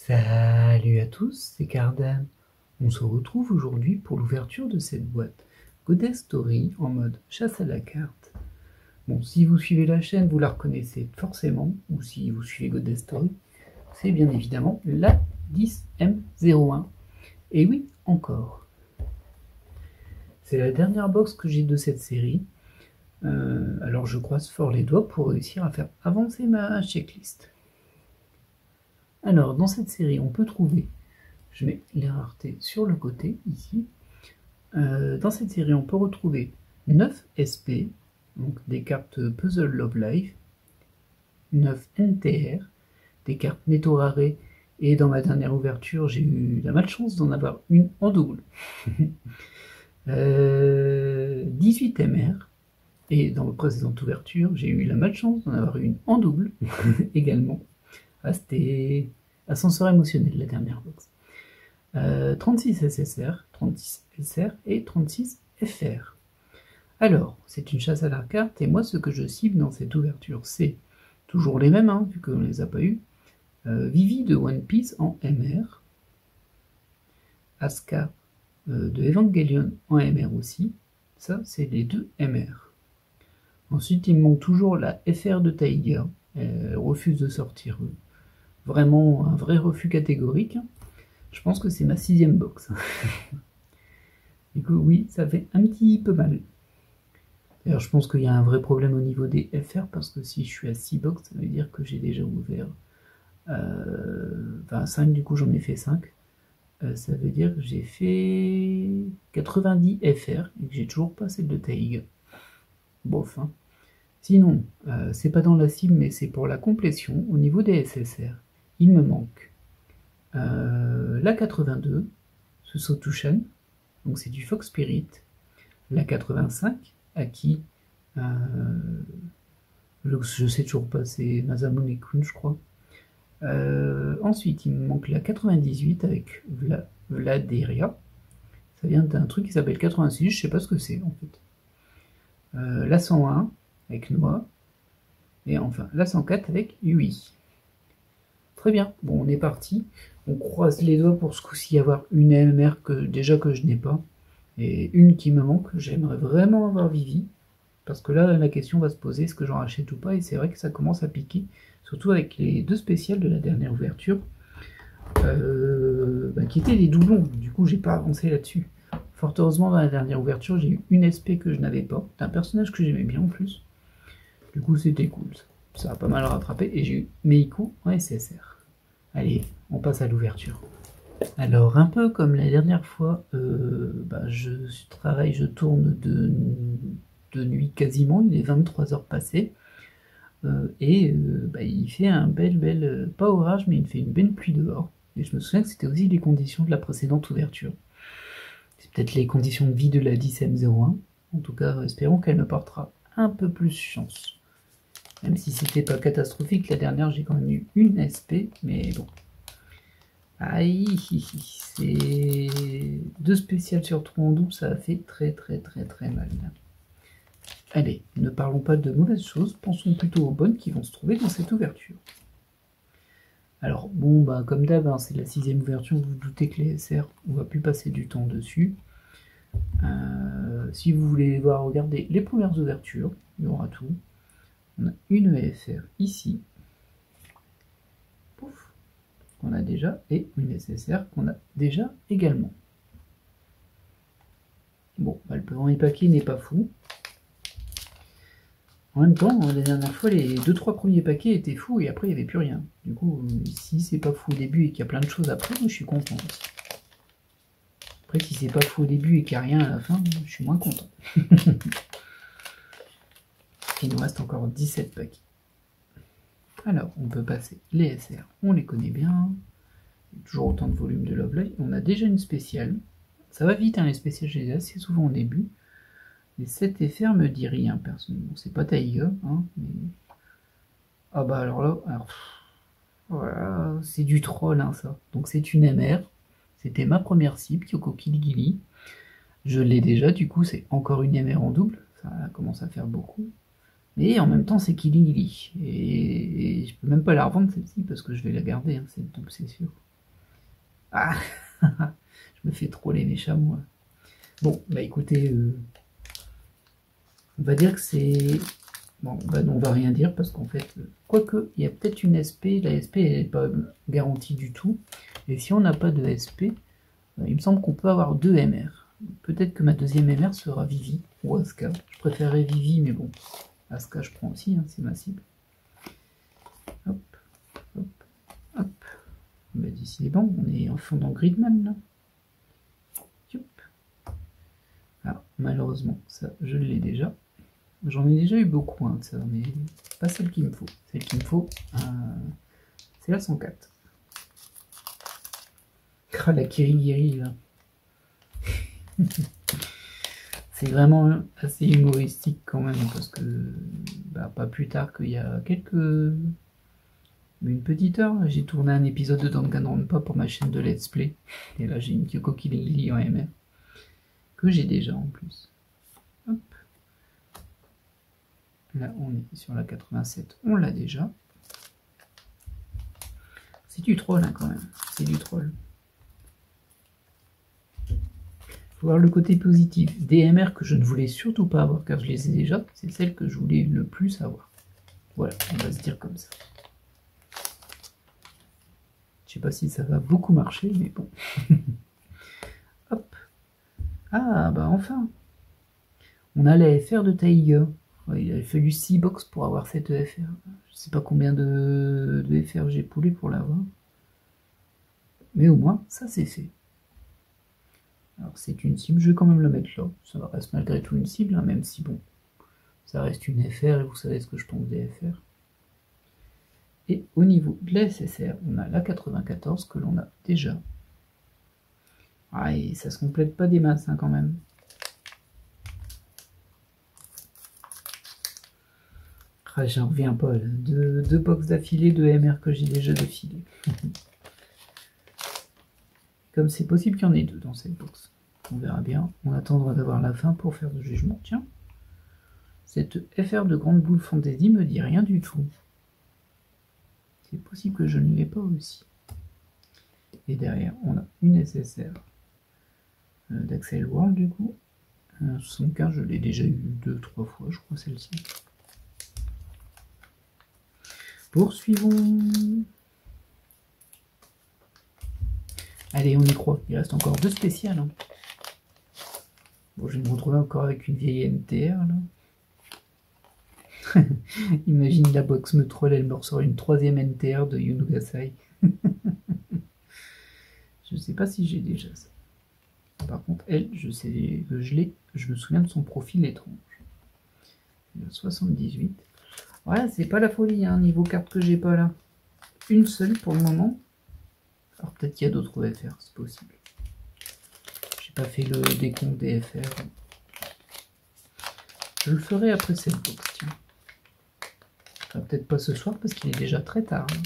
Salut à tous, c'est Cardan. On se retrouve aujourd'hui pour l'ouverture de cette boîte Goddess Story en mode chasse à la carte. Bon, si vous suivez la chaîne, vous la reconnaissez forcément, ou si vous suivez Goddess Story, c'est bien évidemment la 10M01. Et oui, encore. C'est la dernière box que j'ai de cette série. Alors je croise fort les doigts pour réussir à faire avancer ma checklist. Alors, dans cette série, on peut trouver, je mets les raretés sur le côté, ici. Dans cette série, on peut retrouver 9 SP, donc des cartes Puzzle Love Life, 9 NTR, des cartes Netto Rare, et dans ma dernière ouverture, j'ai eu la malchance d'en avoir une en double. 18 MR, et dans la précédente ouverture, j'ai eu la malchance d'en avoir une en double également. Ah, c'était ascenseur émotionnel, la dernière box. 36 SSR, 36 SR et 36 FR. Alors, c'est une chasse à la carte, et moi, ce que je cible dans cette ouverture, c'est toujours les mêmes, hein, vu qu'on ne les a pas eu. Vivi de One Piece en MR. Asuka de Evangelion en MR aussi. Ça, c'est les deux MR. Ensuite, il me manque toujours la FR de Taiga. Elle refuse de sortir. Vraiment un vrai refus catégorique. Je pense que c'est ma 6e box. Du coup, oui, ça fait un petit peu mal. D'ailleurs, je pense qu'il y a un vrai problème au niveau des FR, parce que si je suis à 6 box, ça veut dire que j'ai déjà ouvert... enfin, 5, du coup, j'en ai fait 5. Ça veut dire que j'ai fait 90 FR, et que j'ai toujours pas celle de Taïg. Bof, hein. Sinon, c'est pas dans la cible, mais c'est pour la complétion. Au niveau des SSR, il me manque la 82, ce Sotushan, donc c'est du Fox Spirit. La 85, Aki, je sais toujours pas, c'est Masamune-kun, je crois. Ensuite, il me manque la 98 avec Vladeria. Ça vient d'un truc qui s'appelle 86, je sais pas ce que c'est en fait. La 101 avec Noah. Et enfin, la 104 avec Yui. Très bien, bon, on est parti. On croise les doigts pour ce coup-ci avoir une MR que je n'ai pas. Et une qui me manque, j'aimerais vraiment avoir Vivi. Parce que là, la question va se poser, est-ce que j'en rachète ou pas? Et c'est vrai que ça commence à piquer. Surtout avec les deux spéciales de la dernière ouverture. Qui étaient des doublons. Du coup, j'ai pas avancé là-dessus. Fort heureusement, dans la dernière ouverture, j'ai eu une SP que je n'avais pas. C'est un personnage que j'aimais bien en plus. Du coup, c'était cool. Ça a pas mal rattrapé. Et j'ai eu Meiko en SSR. Allez, on passe à l'ouverture. Alors, un peu comme la dernière fois, je tourne de nuit quasiment, il est 23 heures passées, il fait un pas orage, mais il fait une belle pluie dehors. Et je me souviens que c'était aussi les conditions de la précédente ouverture. C'est peut-être les conditions de vie de la 10M01. En tout cas, espérons qu'elle me portera un peu plus chance. Même si c'était pas catastrophique, la dernière j'ai quand même eu une SP, mais bon. Aïe, c'est 2 spéciales sur 3 en double, ça a fait très mal. Allez, ne parlons pas de mauvaises choses, pensons plutôt aux bonnes qui vont se trouver dans cette ouverture. Alors, bon, comme d'hab, hein, c'est la 6e ouverture, vous vous doutez que les SR, on va plus passer du temps dessus. Si vous voulez voir, regardez les premières ouvertures, il y aura tout. On a une EFR ici. Pouf, qu'on a déjà, et une SSR qu'on a déjà également. Bon, le premier paquet n'est pas fou. En même temps, la dernière fois, les 2-3 premiers paquets étaient fous et après il n'y avait plus rien. Du coup, si c'est pas fou au début et qu'il y a plein de choses après, moi je suis content. Après, si c'est pas fou au début et qu'il n'y a rien à la fin, je suis moins content. Il nous reste encore 17 paquets. Alors, on peut passer les SR, on les connaît bien. Il y a toujours autant de volume de Love Live. On a déjà une spéciale. Ça va vite, hein, les spéciales, je les ai assez souvent au début. Les 7 FR me dit rien, personnellement. C'est pas Taiga, hein, mais... Ah bah alors là, voilà, c'est du troll, hein, ça. Donc c'est une MR. C'était ma première cible, Kyoko Kiligili. Je l'ai déjà, du coup, c'est encore une MR en double. Ça commence à faire beaucoup. Mais en même temps, c'est Kiligili. Et je peux même pas la revendre, celle-ci, parce que je vais la garder, hein, cette double, c'est sûr. Ah, je me fais troller mes chameaux. Bon, bah écoutez, on va dire que c'est... Bon, bah non, on va rien dire parce qu'en fait, quoique, il y a peut-être une SP, la SP elle n'est pas garantie du tout. Et si on n'a pas de SP, il me semble qu'on peut avoir 2 MR. Peut-être que ma deuxième MR sera Vivi ou Aska. Je préférerais Vivi, mais bon, Aska je prends aussi, hein, c'est ma cible. Hop, hop, hop. Bah, décidément, on est en fond dans Gridman là. Ah, malheureusement, ça je l'ai déjà. J'en ai déjà eu beaucoup hein, de ça, mais pas celle qu'il me faut. Celle qu'il me faut, c'est la 104. Ah, la Kirigiri là. C'est vraiment assez humoristique quand même, parce que bah, pas plus tard qu'il y a une petite heure, j'ai tourné un épisode de Danganronpa pour ma chaîne de Let's Play. Et là j'ai une Kyoko Kirigiri en MR. Que j'ai déjà en plus. Hop. Là, on est sur la 87, on l'a déjà. C'est du troll, hein, quand même. C'est du troll. Faut voir le côté positif. Des MR que je ne voulais surtout pas avoir, car je les ai déjà, c'est celle que je voulais le plus avoir. Voilà, on va se dire comme ça. Je sais pas si ça va beaucoup marcher, mais bon. Hop. Ah, bah enfin. On a la FR de Taiga. Ouais, il avait fallu 6 box pour avoir cette FR. Je sais pas combien de FR j'ai poulé pour l'avoir. Mais au moins, ça c'est fait. Alors c'est une cible, je vais quand même la mettre là. Ça reste malgré tout une cible, hein, même si bon, ça reste une FR et vous savez ce que je pense des FR. Et au niveau de la SSR, on a la 94 que l'on a déjà. Ah, et ça se complète pas des masses hein, quand même. Ah, j'en reviens pas là. Deux box d'affilée de MR que j'ai déjà défilé. Comme c'est possible qu'il y en ait 2 dans cette box. On verra bien. On attendra d'avoir la fin pour faire le jugement. Tiens. Cette FR de Grande Boule Fantasy me dit rien du tout. C'est possible que je ne l'ai pas aussi. Et derrière, on a une SSR d'Axel World du coup. 75, je l'ai déjà eu 2-3 fois, je crois, celle-ci. Poursuivons. Allez, on y croit. Il reste encore 2 spéciales. Hein. Bon, je vais me retrouver encore avec une vieille NTR là. Imagine la box me troll, elle me ressort une 3e NTR de Yunugasai. Je sais pas si j'ai déjà ça. Par contre, elle, je sais que je l'ai. Je me souviens de son profil étrange. 78. Ouais, c'est pas la folie, hein, niveau carte que j'ai pas là. Une seule pour le moment. Alors peut-être qu'il y a d'autres FR, c'est possible. J'ai pas fait le décompte des FR. Je le ferai après cette box, tiens. Enfin, peut-être pas ce soir parce qu'il est déjà très tard. Hein.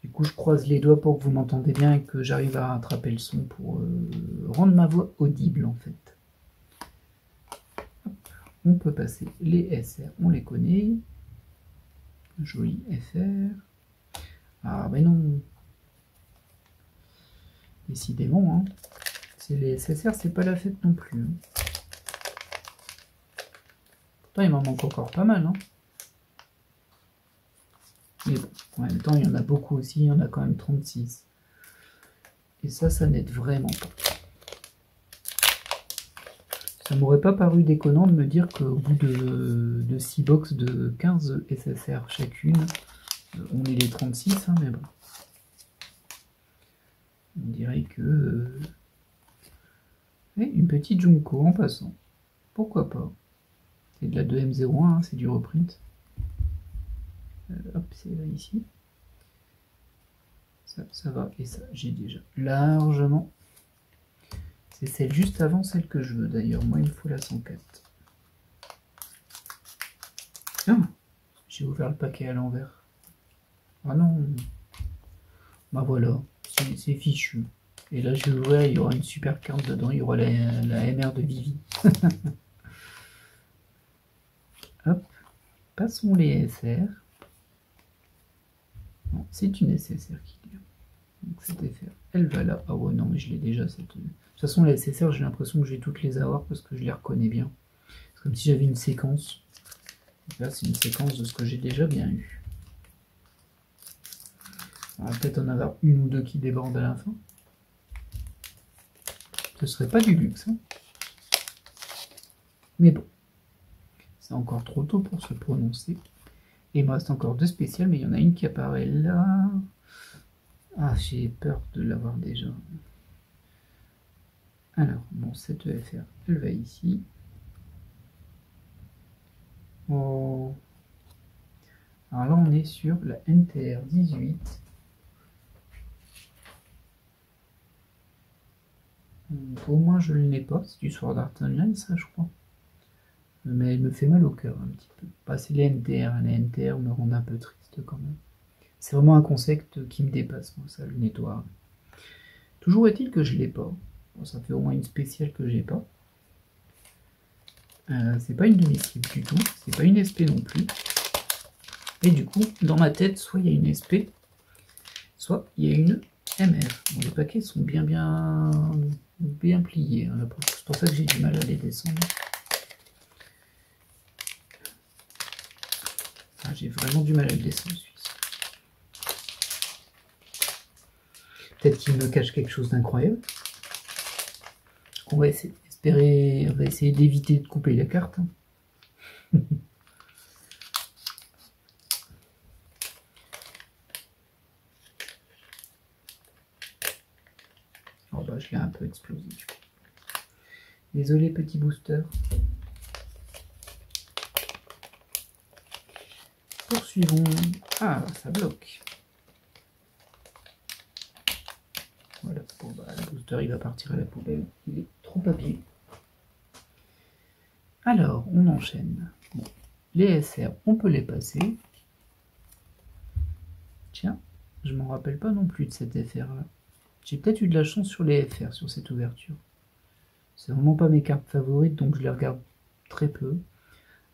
Du coup, je croise les doigts pour que vous m'entendez bien et que j'arrive à rattraper le son pour rendre ma voix audible en fait. Hop. On peut passer les SR, on les connaît. Joli FR. Ah ben non. Décidément, hein. Les SSR, c'est pas la fête non plus. Hein. Pourtant, il m'en manque encore pas mal. Hein. Mais bon, en même temps, il y en a beaucoup aussi. Il y en a quand même 36. Et ça n'aide vraiment pas. Ça m'aurait pas paru déconnant de me dire qu'au bout de 6 box de 15 SSR chacune, on est les 36, hein, mais bon. On dirait que... Et une petite Junko en passant. Pourquoi pas. C'est de la 2M01, hein, c'est du reprint. Hop, c'est là, ici. Ça va, et ça, j'ai déjà largement. C'est celle juste avant, celle que je veux d'ailleurs. Moi, il me faut la 104. Ah, j'ai ouvert le paquet à l'envers. Ah non. Bah voilà, c'est fichu. Et là, je vais ouvrir, il y aura une super carte dedans. Il y aura la MR de Vivi. Hop, passons les SR. C'est une SSR qui est. Donc cette FR, elle va là. Ah ouais, non, mais je l'ai déjà cette. De toute façon, la SSR, j'ai l'impression que je vais toutes les avoir parce que je les reconnais bien. C'est comme si j'avais une séquence. Donc là, c'est une séquence de ce que j'ai déjà bien eu. On va peut-être en avoir une ou deux qui débordent à la fin. Ce serait pas du luxe, hein. Mais bon, c'est encore trop tôt pour se prononcer. Et il me reste encore deux spéciales, mais il y en a une qui apparaît là. Ah, j'ai peur de l'avoir déjà. Alors, bon, cette EFR, elle va ici. Oh. Alors là, on est sur la NTR 18. Au moins, je ne l'ai pas. C'est du Sword Art Online, ça, je crois. Mais elle me fait mal au cœur un petit peu. Passer les NTR. Les NTR me rendent un peu triste quand même. C'est vraiment un concept qui me dépasse, moi, ça, le nettoie. Toujours est-il que je l'ai pas. Bon, ça fait au moins une spéciale que j'ai pas. C'est pas une demi-cible du tout. C'est pas une SP non plus. Et du coup, dans ma tête, soit il y a une SP, soit il y a une MR. Bon, les paquets sont bien pliés. Hein. C'est pour ça que j'ai du mal à les descendre. Ah, j'ai vraiment du mal à le descendre, celui-ci. Peut-être qu'il me cache quelque chose d'incroyable. On va essayer, on va essayer d'éviter de couper la carte. Oh bah, je l'ai un peu explosé du coup. Désolé, petit booster. Poursuivons. Ah, ça bloque. Voilà, bon, bah, le booster il va partir à la poubelle. Il est trop papier. Alors, on enchaîne. Bon, les SR, on peut les passer. Tiens, je m'en rappelle pas non plus de cette FR là. J'ai peut-être eu de la chance sur les FR, sur cette ouverture. C'est vraiment pas mes cartes favorites, donc je les regarde très peu.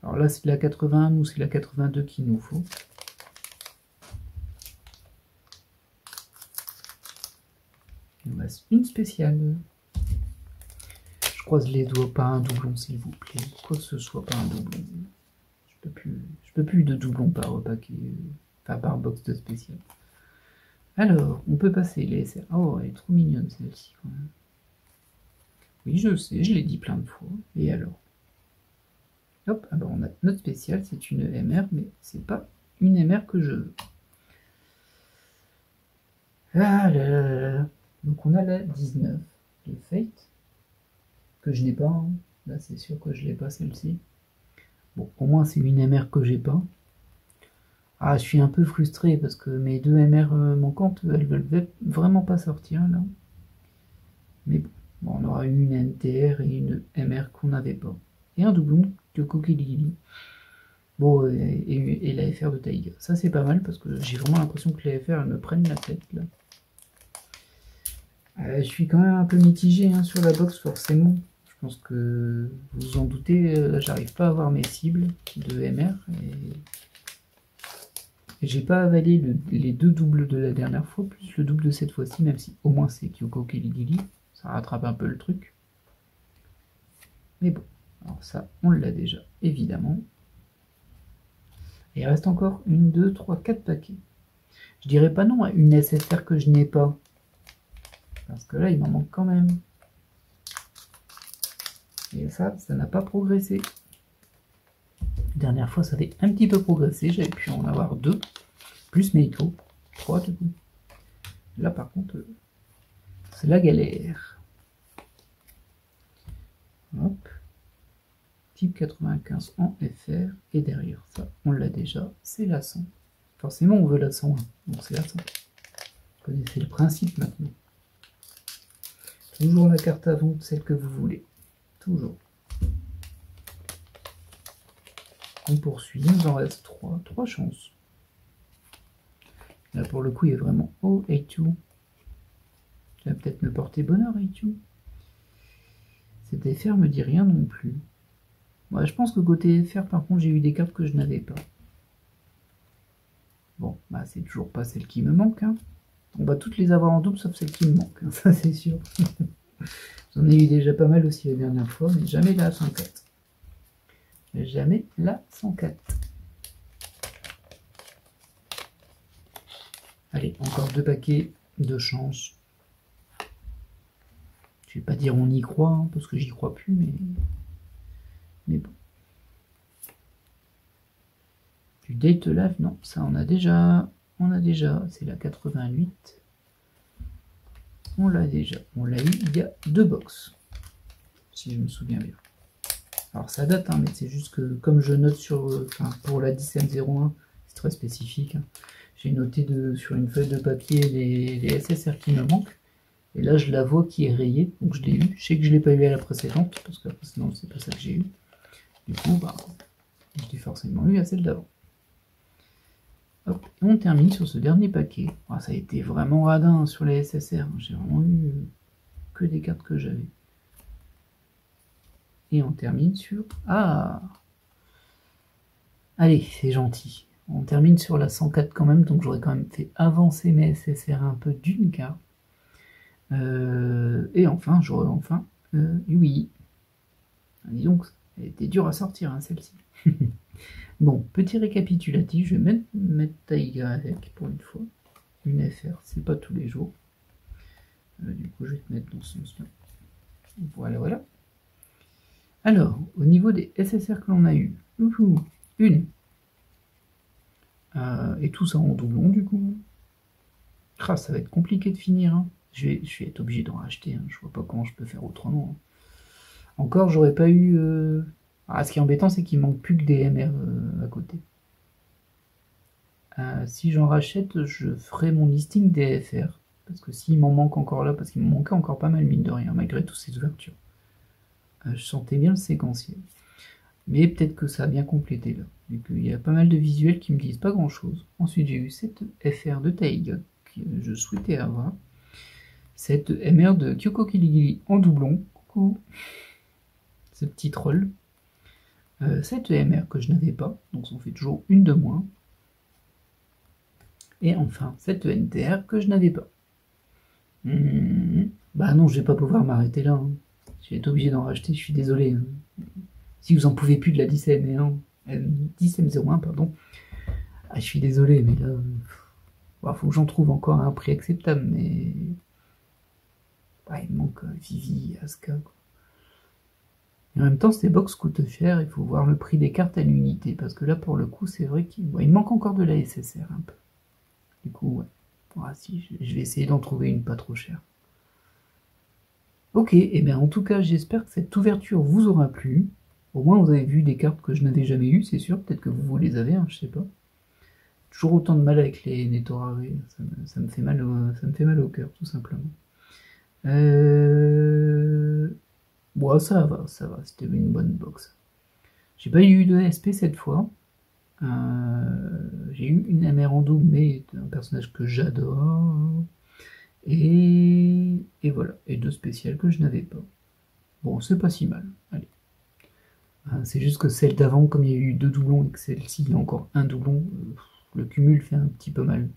Alors là, c'est la 81 ou c'est la 82 qu'il nous faut. Il nous reste une spéciale. Je croise les doigts, pas un doublon s'il vous plaît. Quoi que ce soit, pas un doublon. Je peux plus de doublons par paquet, enfin par box de spécial. Alors, on peut passer les SR. Oh, elle est trop mignonne celle-ci quand même. Oui, je sais, je l'ai dit plein de fois. Et alors? Hop, ah ben on a notre spéciale, c'est une MR, mais c'est pas une MR que je veux. Ah là là là. Donc on a la 19 de Fate, que je n'ai pas. Hein. Là, c'est sûr que je l'ai pas celle-ci. Bon, au moins c'est une MR que j'ai pas. Ah, je suis un peu frustré parce que mes deux MR manquantes, elles veulent vraiment pas sortir là. Mais bon, on aura eu une NTR et une MR qu'on n'avait pas. Et un doublon de Kokili. Bon, et la FR de Taiga. Ça c'est pas mal parce que j'ai vraiment l'impression que les FR elles me prennent la tête là. Je suis quand même un peu mitigé hein, sur la box forcément. Je pense que vous vous en doutez, j'arrive pas à avoir mes cibles de MR et j'ai pas avalé les deux doubles de la dernière fois, plus le double de cette fois-ci, même si au moins c'est Kyoko Keligili, ça rattrape un peu le truc. Mais bon, alors ça, on l'a déjà, évidemment. Et il reste encore 1, 2, 3, 4 paquets. Je dirais pas non à une SFR que je n'ai pas. Parce que là, il m'en manque quand même. Et ça n'a pas progressé. La dernière fois, ça avait un petit peu progressé. J'avais pu en avoir 2. Plus Meito. 3 du coup. Là, par contre, c'est la galère. Hop. Type 95 en FR. Et derrière ça, on l'a déjà. C'est la 100. Forcément, on veut la 101. Donc c'est la 100. Vous connaissez le principe maintenant. Toujours la carte avant, celle que vous voulez. Toujours. On poursuit, il nous en reste 3. 3 chances. Là pour le coup il est vraiment oh A2. Ça va peut-être me porter bonheur A2. Cette FR me dit rien non plus. Moi je pense que côté FR par contre j'ai eu des cartes que je n'avais pas. Bon, bah c'est toujours pas celle qui me manque. Hein. On va toutes les avoir en double sauf celle qui me manque, hein, ça c'est sûr. J'en ai eu déjà pas mal aussi la dernière fois, mais jamais la 104. Jamais la 104. Allez, encore 2 paquets de chance. Je vais pas dire on y croit, hein, parce que j'y crois plus, mais bon. Du Date Life, non, ça on a déjà. On a déjà, c'est la 88. On l'a déjà. On l'a eu il y a 2 box. Si je me souviens bien. Alors ça date, hein, mais c'est juste que comme je note sur, pour la 10M01, c'est très spécifique. Hein. J'ai noté sur une feuille de papier les SSR qui me manquent. Et là, je la vois qui est rayée, donc je l'ai eu. Je sais que je ne l'ai pas eu à la précédente, parce que la précédente, c'est pas ça que j'ai eu. Du coup, bah, je l'ai forcément eu à celle d'avant. Hop, on termine sur ce dernier paquet. Ah, ça a été vraiment radin sur les SSR. J'ai vraiment eu que des cartes que j'avais. Et on termine sur... Ah! Allez, c'est gentil. On termine sur la 104 quand même, donc j'aurais quand même fait avancer mes SSR un peu d'une carte. Et enfin, j'aurais enfin oui. Dis donc, elle était dure à sortir, hein, celle-ci. Bon, petit récapitulatif, je vais même mettre Taiga avec pour une fois. Une FR, c'est pas tous les jours. Du coup, je vais te mettre dans ce sens-là. Voilà, voilà. Alors, au niveau des SSR que l'on a eu, une. Et tout ça en doublon, du coup. Ah, ça va être compliqué de finir. Hein. Je vais être obligé d'en racheter. Hein. Je vois pas comment je peux faire autrement. Hein. Encore, j'aurais pas eu... Ah, ce qui est embêtant, c'est qu'il manque plus que des MR à côté. Si j'en rachète, je ferai mon listing des FR. Parce que s'il m'en manque encore là, parce qu'il me manquait encore pas mal, mine de rien, malgré toutes ces ouvertures. Je sentais bien le séquentiel. Mais peut-être que ça a bien complété là. Vu qu'il y a pas mal de visuels qui me disent pas grand chose. Ensuite, j'ai eu cette FR de Taiga que je souhaitais avoir. Cette MR de Kyoko Kiligili en doublon. Coucou. Ce petit troll. Cette MR que je n'avais pas, donc ça en fait toujours une de moins. Et enfin, cette NTR que je n'avais pas. Bah non, je vais pas pouvoir m'arrêter là. Hein. Je vais être obligé d'en racheter, je suis désolé. Hein. Si vous en pouvez plus de la 10M01, pardon. Ah, je suis désolé, mais là... Bah, faut que j'en trouve encore à un prix acceptable, mais... Bah, il me manque Vivi, Asuka, quoi. Et en même temps, ces box coûtent cher, il faut voir le prix des cartes à l'unité, parce que là, pour le coup, c'est vrai qu'il me manque encore de la SSR, un peu. Du coup, ouais. Ah, si, je vais essayer d'en trouver une pas trop chère. Ok, et bien en tout cas, j'espère que cette ouverture vous aura plu. Au moins, vous avez vu des cartes que je n'avais jamais eues, c'est sûr. Peut-être que vous les avez, hein, je sais pas. Toujours autant de mal avec les Netorare, ça me fait mal au cœur, tout simplement. Bon, ça va, c'était une bonne box. J'ai pas eu de SP cette fois. J'ai eu une MR en double, mais un personnage que j'adore. Et voilà, et deux spéciales que je n'avais pas. Bon, c'est pas si mal, allez. C'est juste que celle d'avant, comme il y a eu 2 doublons et que celle-ci, il y a encore un doublon, le cumul fait un petit peu mal.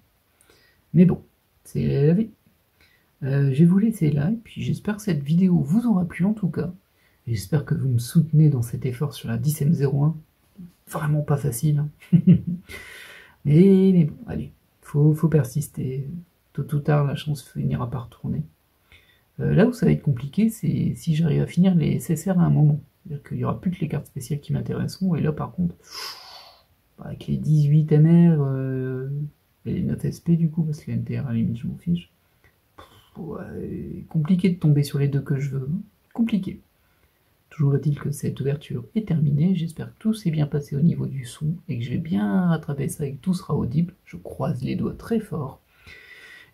Mais bon, c'est la vie. Je vais vous laisser là, et puis j'espère que cette vidéo vous aura plu en tout cas. J'espère que vous me soutenez dans cet effort sur la 10M01. Vraiment pas facile. Hein. mais bon, allez, faut persister. Tôt ou tard, la chance finira par tourner. Là où ça va être compliqué, c'est si j'arrive à finir les SSR à un moment. C'est-à-dire qu'il n'y aura plus que les cartes spéciales qui m'intéresseront, et là par contre, avec les 18 MR et les 9 SP du coup, parce que les NTR à la limite je m'en fiche, ouais, compliqué de tomber sur les deux que je veux. Compliqué. Toujours est-il que cette ouverture est terminée, j'espère que tout s'est bien passé au niveau du son, et que je vais bien rattraper ça et que tout sera audible. Je croise les doigts très fort.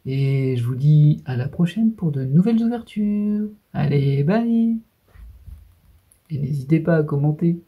Et je vous dis à la prochaine pour de nouvelles ouvertures. Allez, bye! Et n'hésitez pas à commenter.